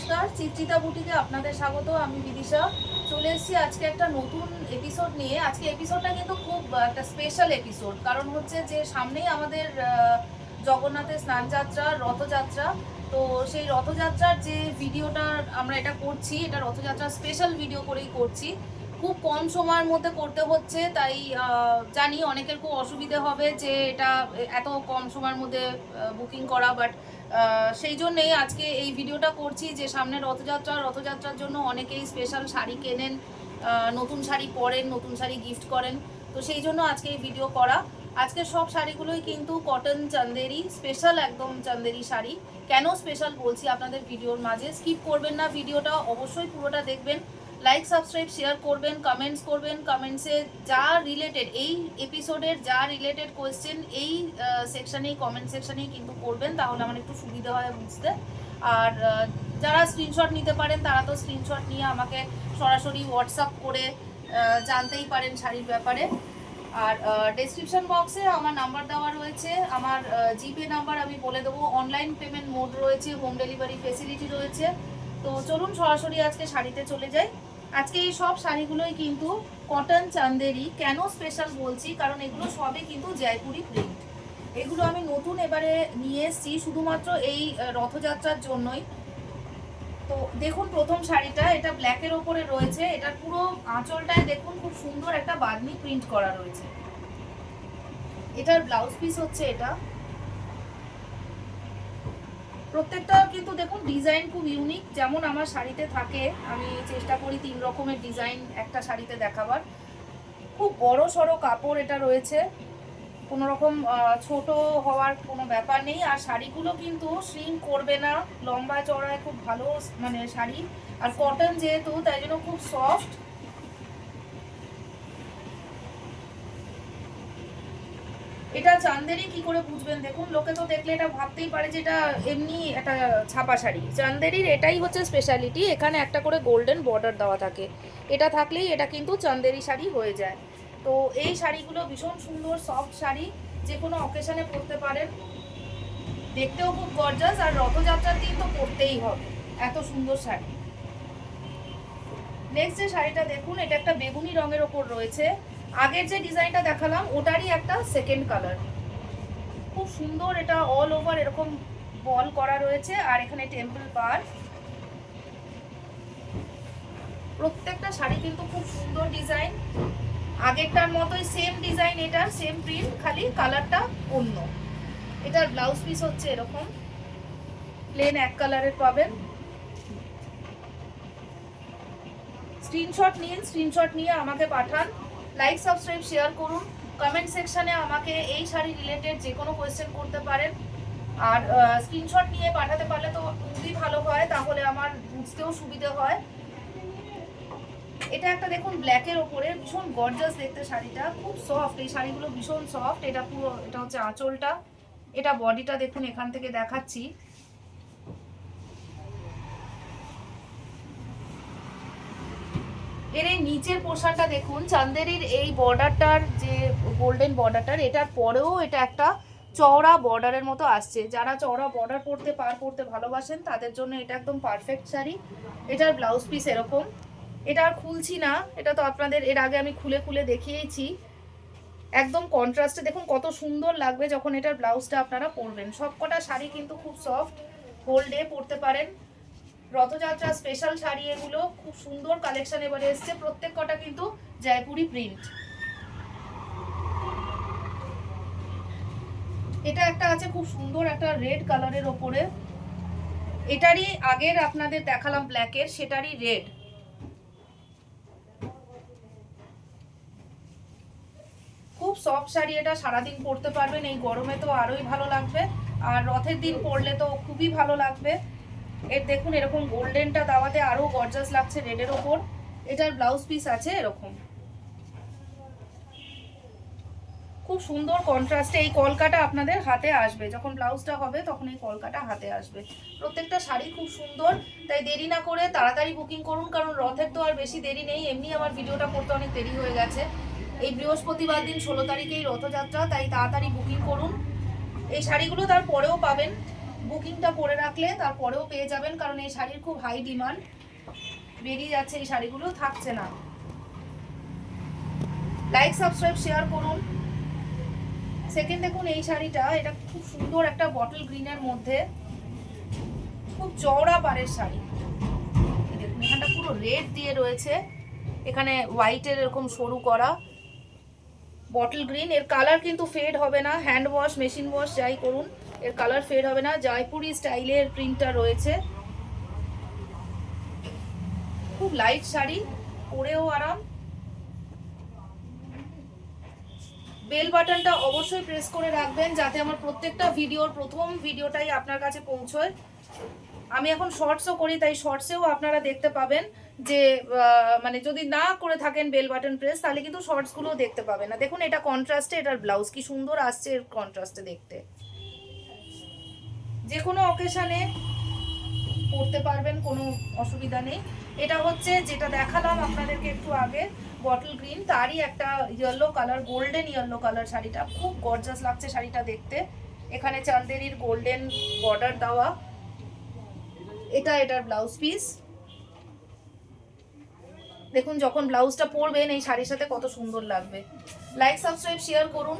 নমস্কার, চিত্রিতা বুটিকে আপনাদের স্বাগত। আমি বিদিশা চলে এসেছি আজকে একটা নতুন এপিসোড নিয়ে। আজকে এপিসোডটা কিন্তু খুব একটা স্পেশাল এপিসোড, কারণ হচ্ছে যে সামনেই আমাদের জগন্নাথের স্নানযাত্রা, রথযাত্রা। তো সেই রথযাত্রার যে ভিডিওটা আমরা এটা করছি, এটা রথযাত্রার স্পেশাল ভিডিও করেই করছি। খুব কম সময়ের মধ্যে করতে হচ্ছে, তাই জানি অনেকের খুব অসুবিধে হবে যে এটা এত কম সময়ের মধ্যে বুকিং করা, বাট সেই জন্যেই আজকে এই ভিডিওটা করছি যে সামনে রথযাত্রার জন্য অনেকেই স্পেশাল শাড়ি কেনেন, নতুন শাড়ি পরেন, নতুন শাড়ি গিফট করেন। তো সেই জন্য আজকে এই ভিডিও করা। আজকে সব শাড়িগুলোই কিন্তু কটন চান্দেরি, স্পেশাল একদম চান্দেরি শাড়ি। কেন স্পেশাল বলছি আপনাদের ভিডিওর মাঝে, স্কিপ করবেন না, ভিডিওটা অবশ্যই পুরোটা দেখবেন। লাইক, সাবস্ক্রাইব, শেয়ার করবেন, কমেন্টস করবেন। কমেন্টসে যা রিলেটেড, এই এপিসোডের যা রিলেটেড কোয়েশ্চেন এই সেকশানেই, কমেন্ট সেকশানেই কিন্তু করবেন, তাহলে আমার একটু সুবিধা হয় বুঝতে। আর যারা স্ক্রিনশট নিতে পারেন তারা তো স্ক্রিনশট নিয়ে আমাকে সরাসরি হোয়াটসঅ্যাপ করে জানতেই পারেন শাড়ির ব্যাপারে। আর ডেসক্রিপশন বক্সে আমার নাম্বার দেওয়া রয়েছে, আমার জিপে নাম্বার আমি বলে দেবো। অনলাইন পেমেন্ট মোড রয়েছে, হোম ডেলিভারি ফেসিলিটি রয়েছে। তো চলুন সরাসরি আজকে শাড়িতে চলে যাই। আজকে এই সব শাড়িগুলোই কিন্তু কটন চান্দেরি। কেন স্পেশাল বলছি, কারণ এগুলো সবই কিন্তু জয়পুরি প্রিন্ট। এগুলো আমি নতুন এবারে নিয়ে এসেছি শুধুমাত্র এই রথযাত্রার জন্যই। তো দেখুন প্রথম শাড়িটা, এটা ব্ল্যাকের ওপরে রয়েছে। এটার পুরো আঁচলটায় দেখুন খুব সুন্দর একটা বাঁধনি প্রিন্ট করা রয়েছে। এটার ব্লাউজ পিস হচ্ছে এটা। প্রত্যেকটা কিন্তু দেখুন ডিজাইন খুব ইউনিক, যেমন আমার শাড়িতে থাকে। আমি চেষ্টা করি 3 রকমের ডিজাইন একটা শাড়িতে দেখাবার। খুব বড় সড়ো কাপড় এটা রয়েছে, কোনো রকম ছোট হওয়ার কোনো ব্যাপার নেই। আর শাড়িগুলো কিন্তু শ্রিঙ্ক করবে না, লম্বা চড়ায় খুব ভালো মানে শাড়ি। আর কটন যেহেতু, তাই জন্য খুব সফট। এটা চান্দেরি কি করে বুঝবেন দেখুন, লোকে তো দেখলে এটা ভাবতেই পারে যে এটা এমনি একটা ছাপা শাড়ি। চান্দেরির এটাই হচ্ছে স্পেশালিটি, এখানে একটা করে গোল্ডেন বর্ডার দেওয়া থাকে। এটা থাকলেই এটা কিন্তু চান্দেরি শাড়ি হয়ে যায়। তো এই শাড়িগুলো ভীষণ সুন্দর সফট শাড়ি, যে কোনো অকেশনে পরতে পারেন, দেখতেও খুব গর্জাস। আর রথযাত্রার দিন তো পরতেই হবে এত সুন্দর শাড়ি। নেক্সট যে শাড়িটা দেখুন, এটা একটা বেগুনি রঙের ওপর রয়েছে। আগের যে ডিজাইনটা দেখালাম ওটারই একটা সেকেন্ড কালার। খুব সুন্দর, এটা অল ওভার এরকম বল করা রয়েছে, আর এখানে টেম্পল বার। প্রত্যেকটা শাড়ি কিন্তু খুব সুন্দর ডিজাইন, আগেরটার মতোই সেম ডিজাইন, এটার সেম প্রিন্ট, খালি কালারটা অন্য। এটার ব্লাউজ পিস হচ্ছে এরকম প্লেন এক কালারের পাবেন। স্ক্রিনশট নিন, স্ক্রিনশট নিয়ে আমাকে পাঠান। লাইক, সাবস্ক্রাইব, শেয়ার করুন। কমেন্ট সেকশনে আমাকে এই শাড়ি রিলেটেড যে কোনো কোয়েশ্চেন করতে পারেন। আর স্ক্রিনশট নিয়ে পাঠাতে পারলে তো খুবই ভালো হয়, তাহলে আমার বুঝতেও সুবিধে হয়। এটা একটা দেখুন ব্ল্যাকের ওপরে, ভীষণ গর্জাস দেখতে শাড়িটা, খুব সফট। এই শাড়িগুলো ভীষণ সফট। এটা পুরো, এটা হচ্ছে আঁচলটা। এটা বডিটা দেখুন, এখান থেকে দেখাচ্ছি। এর এই নিচের পোর্শনটা দেখুন, চান্দেরির এই বর্ডারটার যে গোল্ডেন বর্ডারটার, এটার পরেও এটা একটা চওড়া বর্ডারের মতো আসছে। যারা চওড়া বর্ডার পরতে ভালোবাসেন তাদের জন্য এটা একদম পারফেক্ট শাড়ি। এটার ব্লাউজ পিস এরকম। এটা আর খুলছি না, এটা তো আপনাদের এর আগে আমি খুলে খুলে দেখিয়েছি। একদম কন্ট্রাস্টে দেখুন কত সুন্দর লাগবে যখন এটার ব্লাউজটা আপনারা পরবেন। সবকটা শাড়ি কিন্তু খুব সফট, হোল ডে পরতে পারেন। রথযাত্রা স্পেশাল শাড়ি এগুলো, খুব সুন্দর কালেকশন এবারে এসছে। প্রত্যেক কটা কিন্তু জয়পুরি প্রিন্ট। এটা একটা আছে খুব সুন্দর একটা রেড কালারের ওপরে, এটারই আগের আপনাদের দেখালাম ব্ল্যাকের, সেটারই রেড। খুব সফট শাড়ি, এটা সারাদিন পরতে পারবেন, এই গরমে তো আরোই ভালো লাগবে, আর রথের দিন পরলে তো খুবই ভালো লাগবে। এর দেখুন এরকম গোল্ডেনটা দেওয়াতে আরো গর্জাস লাগছে রেডের ওপর। এটার ব্লাউজ পিস আছে এরকম, খুব সুন্দর কন্ট্রাস্টে। এই কলকাটা আপনাদের হাতে আসবে, যখন ব্লাউজটা হবে তখন এই কলকাটা হাতে আসবে। প্রত্যেকটা শাড়ি খুব সুন্দর, তাই দেরি না করে তাড়াতাড়ি বুকিং করুন, কারণ রথের তো আর বেশি দেরি নেই। এমনি আমার ভিডিওটা করতে অনেক দেরি হয়ে গেছে। এই বৃহস্পতিবার দিন 16 তারিখেই রথযাত্রা, তাই তাড়াতাড়ি বুকিং করুন। এই শাড়িগুলো তারপরেও পাবেন, বুকিংটা করে রাখলে তারপরেও পেয়ে যাবেন, কারণ এই শাড়ির খুব হাই ডিমান্ড, বেরিয়ে যাচ্ছে এই শাড়িগুলো, থাকছে না। লাইক সাবস্ক্রাইব শেয়ার করুন। সেকেন্ড দেখুন এই শাড়িটা, এটা খুব সুন্দর একটা বটল গ্রিনের মধ্যে, খুব চওড়া পাড়ের শাড়ি। দেখুন এখানটা পুরো রেড দিয়ে রয়েছে, এখানে হোয়াইটের এরকম সরু করা, বটল গ্রিন। এর কালার কিন্তু ফেড হবে না, হ্যান্ড ওয়াশ মেশিন ওয়াশ যাই করুন এর কালার ফেড হবে না। জয়পুরি স্টাইলের প্রিন্টটা রয়েছে, খুব লাইট শাড়ি, পরেও আরাম। বেল বাটনটা অবশ্যই প্রেস করে রাখবেন যাতে আমার প্রত্যেকটা ভিডিওর প্রথম ভিডিওটাই আপনার কাছে পৌঁছয়। আমি এখন শর্টসও করি, তাই শর্টসেও আপনারা দেখতে পাবেন যে মানে যদি না করে থাকেন বেল বাটন প্রেস, তাহলে কিন্তু শর্টসগুলোও দেখতে পাবেন না। দেখুন এটা কন্ট্রাস্টে, এটার ব্লাউজ কি সুন্দর আসছে এর কন্ট্রাস্টে দেখতে। যে কোনো অকেশানে পরতে পারবেন, কোনো অসুবিধা নেই। এটা হচ্ছে যেটা দেখালাম আপনাদেরকে একটু আগে বটল গ্রিন, তারই একটা yellow colour, golden yellow colour শাড়িটা, খুব গর্জাস লাগছে শাড়িটা দেখতে। এখানে চান্দেরির গোল্ডেন বর্ডার দেওয়া, এটা এটার ব্লাউজ পিস। দেখুন যখন ব্লাউজটা পরবেন এই শাড়ির সাথে কত সুন্দর লাগবে। লাইক সাবস্ক্রাইব শেয়ার করুন,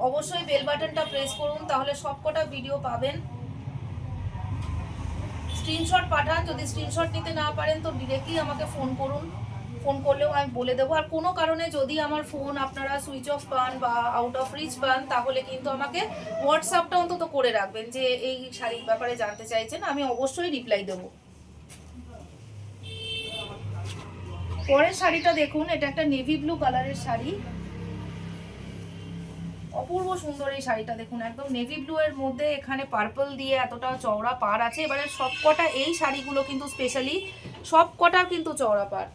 অবশ্যই বেল বাটনটা প্রেস করুন, তাহলে সবকটা ভিডিও পাবেন। স্ক্রিনশট পাঠান, যদি স্ক্রিনশট নিতে না পারেন তো ডিরেক্টলি আমাকে ফোন করুন, ফোন করলেও আমি বলে দেবো। আর কোনো কারণে যদি আমার ফোন আপনারা সুইচ অফ পান বা আউট অফ রিচ পান, তাহলে কিন্তু আমাকে হোয়াটসঅ্যাপটা অন্তত করে রাখবেন যে এই শাড়ির ব্যাপারে জানতে চাইছেন, আমি অবশ্যই রিপ্লাই দেবো। পরের শাড়িটা দেখুন, এটা একটা নেভি ব্লু কালারের শাড়ি, অপূর্ব সুন্দর এই শাড়িটা। দেখুন একদম নেভি ব্লু এর মধ্যে এখানে পার্পল দিয়ে এতটা চওড়া পাড় আছে। এবারে সবকটা এই শাড়িগুলো কিন্তু স্পেশালি সবকটা কিন্তু চওড়া পাড়,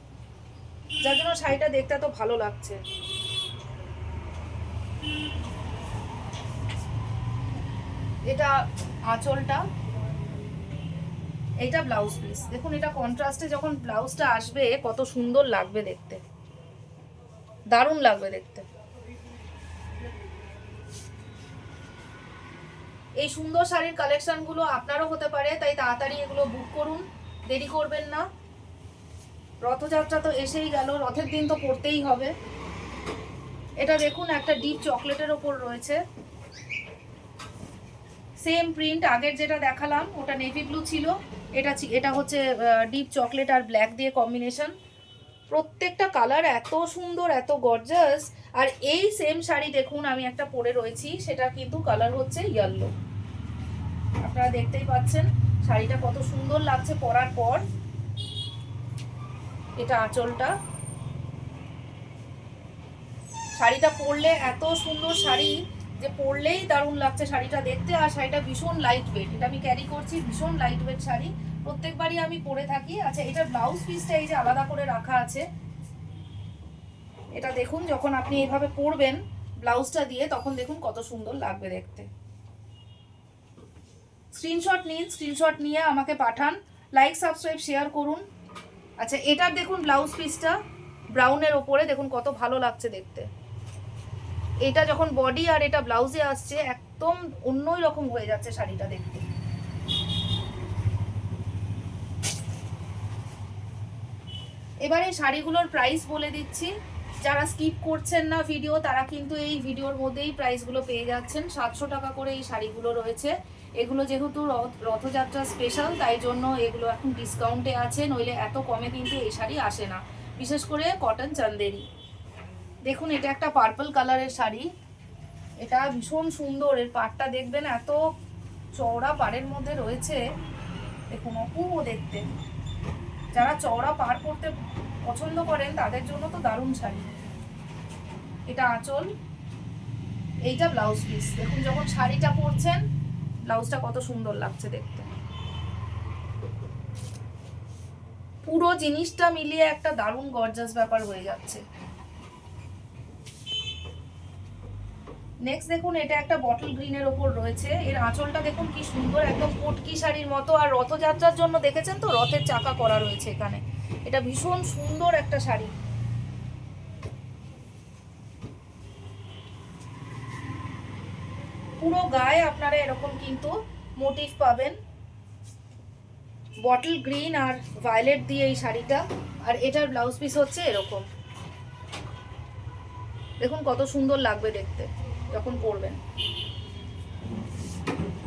যার জন্য শাড়িটা দেখতে এত ভালো লাগছে। এটা আঁচলটা, এটা ব্লাউজ পিস। দেখুন এটা কন্ট্রাস্টে যখন ব্লাউজটা আসবে কত সুন্দর লাগবে দেখতে, দারুণ লাগবে দেখতে। এই সুন্দর শাড়ির কালেকশনগুলো আপনারও হতে পারে, তাই তাড়াতাড়ি এগুলো বুক করুন, দেরি করবেন না। রথযাত্রা তো এসেই গেল, রথের দিন তো পরতেই হবে। এটা দেখুন একটা ডিপ চকলেটের ওপর রয়েছে, সেম প্রিন্ট আগের যেটা দেখালাম ওটা নেভি ব্লু ছিল, এটা হচ্ছে ডিপ চকলেট আর ব্ল্যাক দিয়ে কম্বিনেশন। প্রত্যেকটা কালার এত সুন্দর, এত গর্জাস। আর এই সেম শাড়ি দেখুন আমি একটা পরে রয়েছি, সেটা কিন্তু কালার হচ্ছে ইয়েলো। আপনারা দেখতেই পাচ্ছেন শাড়িটা কত সুন্দর লাগছে পরার পর। এটা আঁচলটা, শাড়িটা পরলে এত সুন্দর শাড়ি যে পরলেই দারুণ লাগছে শাড়িটা দেখতে। আর শাড়িটা ভীষণ লাইট ওয়েট, এটা আমি ক্যারি করছি, ভীষণ লাইট ওয়েট শাড়ি, প্রত্যেকবারই আমি পরে থাকি। আচ্ছা এটার ব্লাউজ পিসটা এই যে আলাদা করে রাখা আছে, এটা দেখুন যখন আপনি এইভাবে পরবেন ব্লাউজটা দিয়ে, তখন দেখুন কত সুন্দর লাগবে দেখতে। স্ক্রিনশট নিন, স্ক্রিনশট নিয়ে আমাকে পাঠান, লাইক সাবস্ক্রাইব শেয়ার করুন। আচ্ছা এটার দেখুন ব্লাউজ পিসটা ব্রাউনের ওপরে, দেখুন কত ভালো লাগছে দেখতে। এটা যখন বডি আর এটা ব্লাউজে আসছে একদম অন্যই রকম হয়ে যাচ্ছে শাড়িটা দেখতে। এবারে শাড়িগুলোর প্রাইস বলে দিচ্ছি, যারা স্কিপ করছেন না ভিডিও তারা কিন্তু এই ভিডিওর মধ্যেই প্রাইসগুলো পেয়ে যাচ্ছেন। 700 টাকা করে এই শাড়িগুলো রয়েছে। এগুলো যেহেতু রথযাত্রা স্পেশাল, তাই জন্য এগুলো এখন ডিসকাউন্টে আছে, নইলে এত কমে কিন্তু এই শাড়ি আসে না, বিশেষ করে কটন চান্দেরি। দেখুন এটা একটা পার্পল কালারের শাড়ি, এটা ভীষণ সুন্দর, এর পাড়টা দেখবেন এত চওড়া পাড়ের মধ্যে রয়েছে, দেখুন অপূর্ব দেখতে। যারা চওড়া পাড় পরতে পছন্দ করেন তাদের জন্য তো দারুণ শাড়ি। এটা আঁচল, এইটা ব্লাউজ পিস। দেখুন যখন শাড়িটা পরছেন ব্লাউজটা কত সুন্দর লাগছে দেখতে। পুরো জিনিসটা মিলিয়ে একটা দারুণ গর্জাস ব্যাপার হয়ে যাচ্ছে। নেক্সট দেখুন এটা একটা বটল গ্রিনের ওপর রয়েছে, এর আঁচলটা দেখুন কি সুন্দর, একদম পটকি শাড়ির মতো। আর রথযাত্রার জন্য দেখেছেন তো রথের চাকা করা রয়েছে এখানে, এটা ভীষণ সুন্দর একটা শাড়ি। পুরো গায়ে আপনারা এরকম কিন্তু মোটিভ পাবেন, বটল গ্রিন আর ভায়োলেট দিয়ে এই শাড়িটা। আর এটার ব্লাউজ পিস হচ্ছে এরকম, দেখুন কত সুন্দর লাগবে দেখতে যখন পরবেন।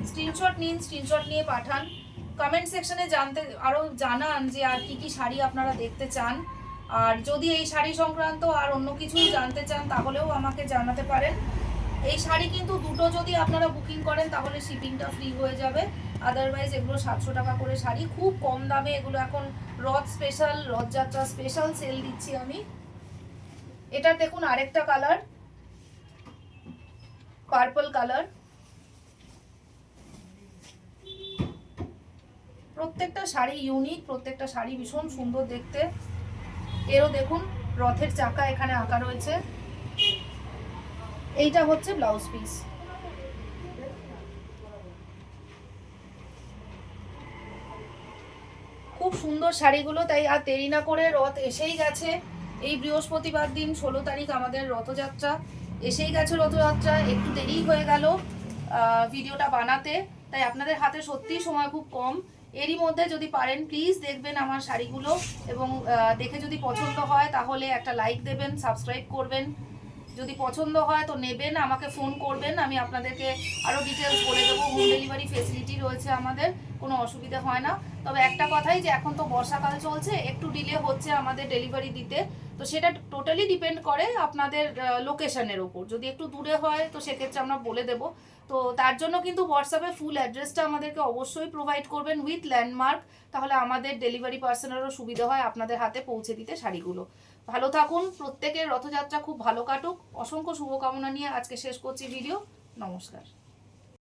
স্ক্রিনশট নিন, স্ক্রিনশট নিয়ে পাঠান। কমেন্ট সেকশনে জানান যে আর কি কি শাড়ি আপনারা দেখতে চান। আর যদি এই শাড়ি সংক্রান্ত আর অন্য কিছু জানতে চান তাহলেও আমাকে জানাতে পারেন। এই শাড়ি কিন্তু দুটো যদি আপনারা বুকিং করেন তাহলে শিপিংটা ফ্রি হয়ে যাবে। আদারওয়াইজ এগুলো 700 টাকা করে শাড়ি, খুব কম দামে এগুলো এখন রথ স্পেশাল, রথযাত্রা স্পেশাল সেল দিচ্ছি আমি। এটা দেখুন আরেকটা কালার, পার্পল কালার। প্রত্যেকটা শাড়ি ইউনিক, প্রত্যেকটা শাড়ি ভীষণ সুন্দর দেখতে। এরও দেখুন রথের চাকা এখানে আঁকা রয়েছে। এইটা হচ্ছে ব্লাউজ পিস। খুব সুন্দর শাড়িগুলো, তাই আর দেরি না করে, রথ এসেই গেছে। এই বৃহস্পতিবার দিন 16 তারিখ আমাদের রথযাত্রা এসেই গেছে। রথযাত্রা একটু দেরি হয়ে গেল ভিডিওটা বানাতে, তাই আপনাদের হাতে সত্যিই সময় খুব কম। এরই মধ্যে যদি পারেন প্লিজ দেখবেন আমার শাড়িগুলো, এবং দেখে যদি পছন্দ হয় তাহলে একটা লাইক দেবেন, সাবস্ক্রাইব করবেন। যদি পছন্দ হয় তো নেবেন, আমাকে ফোন করবেন, আমি আপনাদেরকে আরও ডিটেলস বলে দেবো। হোম ডেলিভারি ফেসিলিটি রয়েছে আমাদের, কোনো অসুবিধা হয় না। তবে একটা কথাই, যে এখন তো বর্ষাকাল চলছে, একটু ডিলে হচ্ছে আমাদের ডেলিভারি দিতে। তো সেটা টোটালি ডিপেন্ড করে আপনাদের লোকেশনের ওপর। যদি একটু দূরে হয় তো সেক্ষেত্রে আমরা বলে দেব। তো তার জন্য কিন্তু হোয়াটসঅ্যাপে ফুল অ্যাড্রেসটা আমাদেরকে অবশ্যই প্রোভাইড করবেন উইথ ল্যান্ডমার্ক, তাহলে আমাদের ডেলিভারি পার্সনেরও সুবিধা হয় আপনাদের হাতে পৌঁছে দিতে শাড়িগুলো। ভালো থাকুন, প্রত্যেকের রথযাত্রা খুব ভালো কাটুক। অসংখ্য শুভকামনা নিয়ে আজকে শেষ করছি ভিডিও। নমস্কার।